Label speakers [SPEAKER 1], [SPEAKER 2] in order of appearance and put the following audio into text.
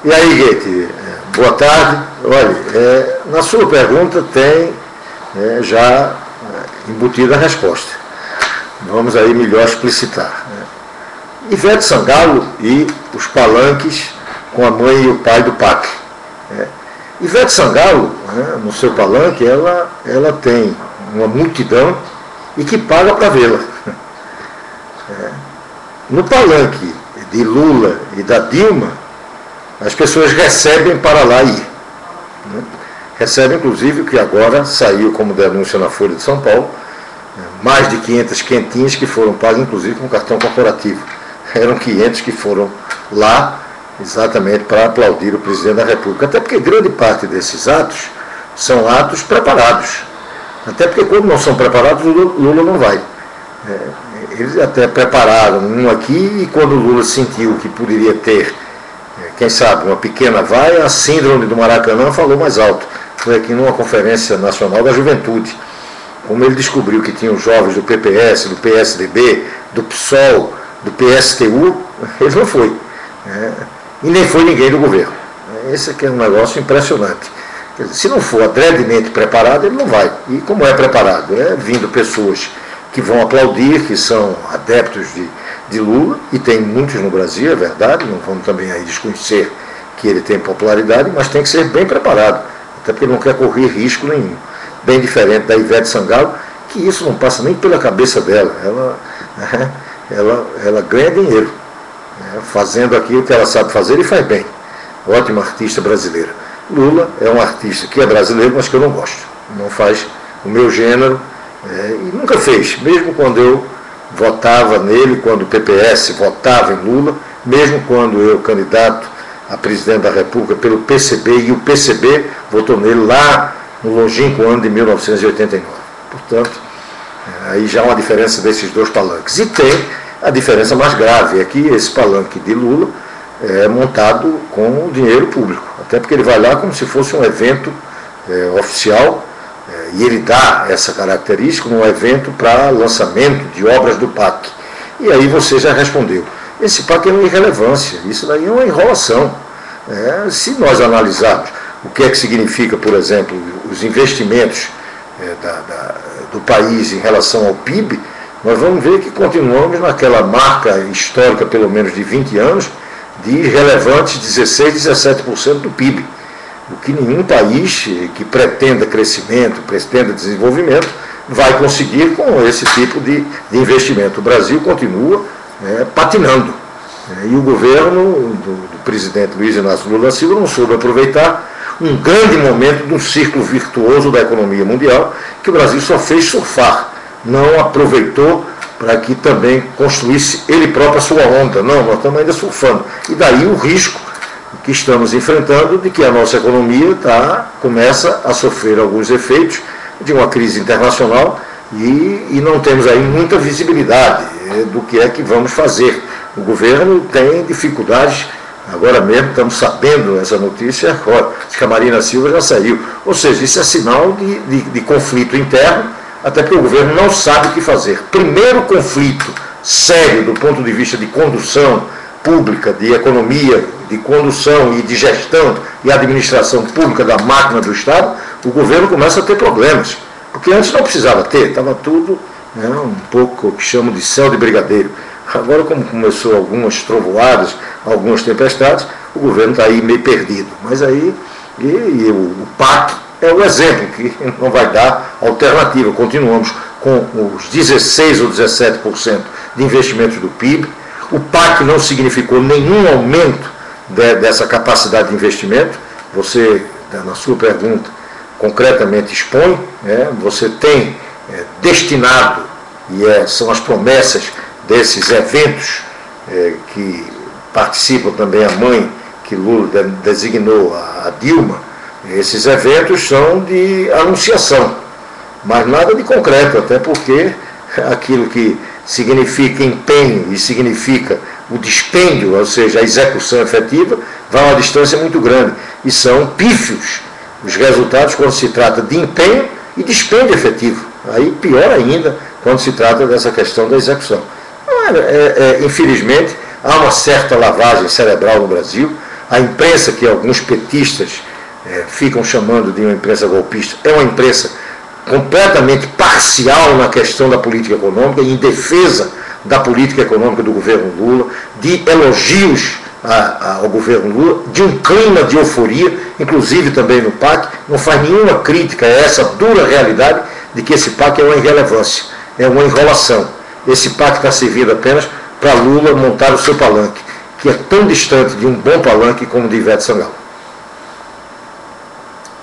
[SPEAKER 1] E aí, Goethe, boa tarde. Olha, na sua pergunta tem já embutida a resposta. Vamos aí melhor explicitar. Ivete Sangalo e os palanques com a mãe e o pai do PAC. Ivete Sangalo, no seu palanque, ela tem uma multidão e que paga para vê-la. No palanque de Lula e da Dilma, as pessoas recebem para lá ir. Recebem, inclusive, o que agora saiu como denúncia na Folha de São Paulo, mais de 500 quentinhas que foram pagas, inclusive, com cartão corporativo. Eram 500 que foram lá exatamente para aplaudir o presidente da República. Até porque grande parte desses atos são atos preparados. Até porque quando não são preparados, Lula não vai. Eles até prepararam um aqui e quando o Lula sentiu que poderia ter, quem sabe, uma pequena vaia, a síndrome do Maracanã falou mais alto. Foi aqui numa Conferência Nacional da Juventude. Como ele descobriu que tinha os jovens do PPS, do PSDB, do PSOL, do PSTU, ele não foi. E nem foi ninguém do governo. Esse aqui é um negócio impressionante. Quer dizer, se não for adredemente preparado, ele não vai. E como é preparado? Vindo pessoas que vão aplaudir, que são adeptos de Lula, e tem muitos no Brasil, é verdade, não vamos também aí desconhecer que ele tem popularidade, mas tem que ser bem preparado, até porque ele não quer correr risco nenhum. Bem diferente da Ivete Sangalo, que isso não passa nem pela cabeça dela. Ela ganha dinheiro, fazendo aquilo que ela sabe fazer e faz bem. Ótima artista brasileira. Lula é um artista que é brasileiro, mas que eu não gosto. Não faz o meu gênero, e nunca fez. Mesmo quando eu votava nele, quando o PPS votava em Lula, mesmo quando eu, candidato a presidente da República pelo PCB, e o PCB votou nele lá no longínquo ano de 1989. Portanto, aí já há uma diferença desses dois palanques. E tem a diferença mais grave, é que esse palanque de Lula é montado com dinheiro público, até porque ele vai lá como se fosse um evento oficial, e ele dá essa característica num evento para lançamento de obras do PAC. E aí você já respondeu. Esse PAC é uma irrelevância, isso daí é uma enrolação. Se nós analisarmos o que é que significa, por exemplo, os investimentos do país em relação ao PIB, nós vamos ver que continuamos naquela marca histórica, pelo menos de 20 anos, de relevantes 16%, 17% do PIB. O que nenhum país que pretenda crescimento, pretenda desenvolvimento, vai conseguir com esse tipo de investimento. O Brasil continua patinando. E o governo do presidente Luiz Inácio Lula da Silva não soube aproveitar um grande momento de um círculo virtuoso da economia mundial, que o Brasil só fez surfar, não aproveitou para que também construísse ele próprio a sua onda. Não, nós estamos ainda surfando. E daí o risco que estamos enfrentando de que a nossa economia começa a sofrer alguns efeitos de uma crise internacional e não temos aí muita visibilidade do que é que vamos fazer. O governo tem dificuldades, agora mesmo estamos sabendo essa notícia, acho que a Marina Silva já saiu. Ou seja, isso é sinal de conflito interno, até porque o governo não sabe o que fazer. Primeiro conflito sério do ponto de vista de condução pública, de economia, de condução e de gestão e administração pública da máquina do Estado, o governo começa a ter problemas. Porque antes não precisava ter, estava tudo um pouco o que chamam de céu de brigadeiro. Agora, como começou algumas trovoadas, algumas tempestades, o governo está aí meio perdido. Mas aí, o PAC é o exemplo, que não vai dar alternativa. Continuamos com os 16% ou 17% de investimentos do PIB. O PAC não significou nenhum aumento dessa capacidade de investimento. Você, na sua pergunta, concretamente expõe, você tem destinado, e são as promessas desses eventos que participam também a mãe que Lula designou, a Dilma. Esses eventos são de anunciação, mas nada de concreto, até porque aquilo que significa empenho e significa o dispêndio, ou seja, a execução efetiva, vai a uma distância muito grande. E são pífios os resultados quando se trata de empenho e dispêndio efetivo. Aí pior ainda quando se trata dessa questão da execução. Infelizmente, há uma certa lavagem cerebral no Brasil. A imprensa, que alguns petistas ficam chamando de uma imprensa golpista, é uma imprensa completamente parcial na questão da política econômica, em defesa da política econômica do governo Lula, de elogios ao governo Lula, de um clima de euforia, inclusive também no PAC, não faz nenhuma crítica a essa dura realidade de que esse PAC é uma irrelevância, é uma enrolação. Esse PAC está servindo apenas para Lula montar o seu palanque, que é tão distante de um bom palanque como o de Ivete Sangalo.